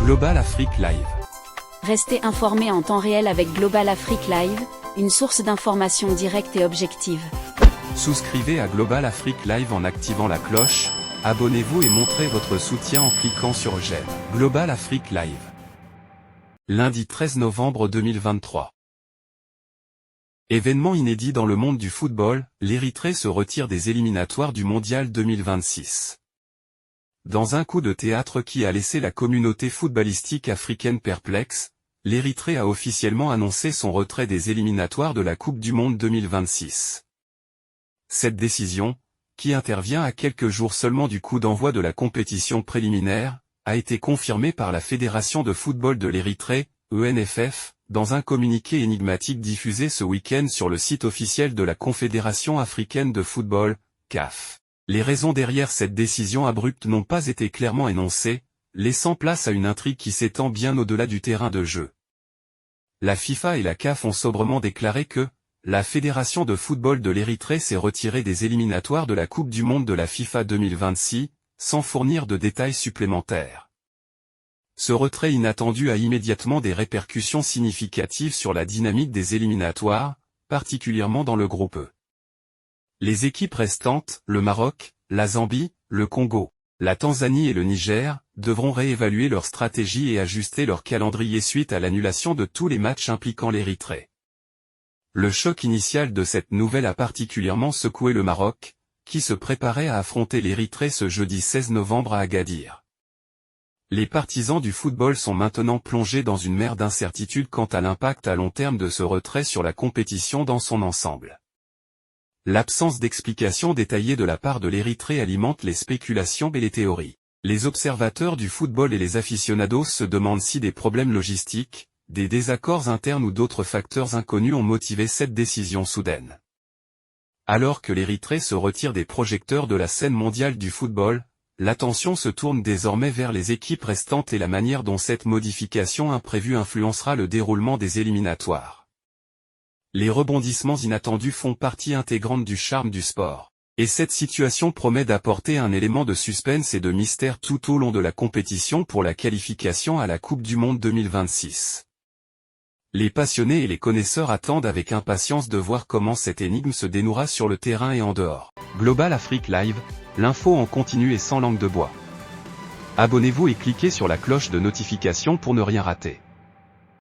Global Afrique Live. Restez informés en temps réel avec Global Afrique Live, une source d'information directe et objective. Souscrivez à Global Afrique Live en activant la cloche, abonnez-vous et montrez votre soutien en cliquant sur j'aime. Global Afrique Live. Lundi 13 novembre 2023. Événement inédit dans le monde du football, l'Érythrée se retire des éliminatoires du Mondial 2026. Dans un coup de théâtre qui a laissé la communauté footballistique africaine perplexe, l'Érythrée a officiellement annoncé son retrait des éliminatoires de la Coupe du Monde 2026. Cette décision, qui intervient à quelques jours seulement du coup d'envoi de la compétition préliminaire, a été confirmée par la Fédération de football de l'Érythrée, ENFF, dans un communiqué énigmatique diffusé ce week-end sur le site officiel de la Confédération africaine de football, CAF. Les raisons derrière cette décision abrupte n'ont pas été clairement énoncées, laissant place à une intrigue qui s'étend bien au-delà du terrain de jeu. La FIFA et la CAF ont sobrement déclaré que la Fédération de football de l'Érythrée s'est retirée des éliminatoires de la Coupe du Monde de la FIFA 2026, sans fournir de détails supplémentaires. Ce retrait inattendu a immédiatement des répercussions significatives sur la dynamique des éliminatoires, particulièrement dans le groupe E. Les équipes restantes, le Maroc, la Zambie, le Congo, la Tanzanie et le Niger, devront réévaluer leur stratégie et ajuster leur calendrier suite à l'annulation de tous les matchs impliquant l'Érythrée. Le choc initial de cette nouvelle a particulièrement secoué le Maroc, qui se préparait à affronter l'Érythrée ce jeudi 16 novembre à Agadir. Les partisans du football sont maintenant plongés dans une mer d'incertitude quant à l'impact à long terme de ce retrait sur la compétition dans son ensemble. L'absence d'explications détaillées de la part de l'Érythrée alimente les spéculations et les théories. Les observateurs du football et les aficionados se demandent si des problèmes logistiques, des désaccords internes ou d'autres facteurs inconnus ont motivé cette décision soudaine. Alors que l'Érythrée se retire des projecteurs de la scène mondiale du football, l'attention se tourne désormais vers les équipes restantes et la manière dont cette modification imprévue influencera le déroulement des éliminatoires. Les rebondissements inattendus font partie intégrante du charme du sport, et cette situation promet d'apporter un élément de suspense et de mystère tout au long de la compétition pour la qualification à la Coupe du Monde 2026. Les passionnés et les connaisseurs attendent avec impatience de voir comment cette énigme se dénouera sur le terrain et en dehors. Global Afrique Live, l'info en continu et sans langue de bois. Abonnez-vous et cliquez sur la cloche de notification pour ne rien rater.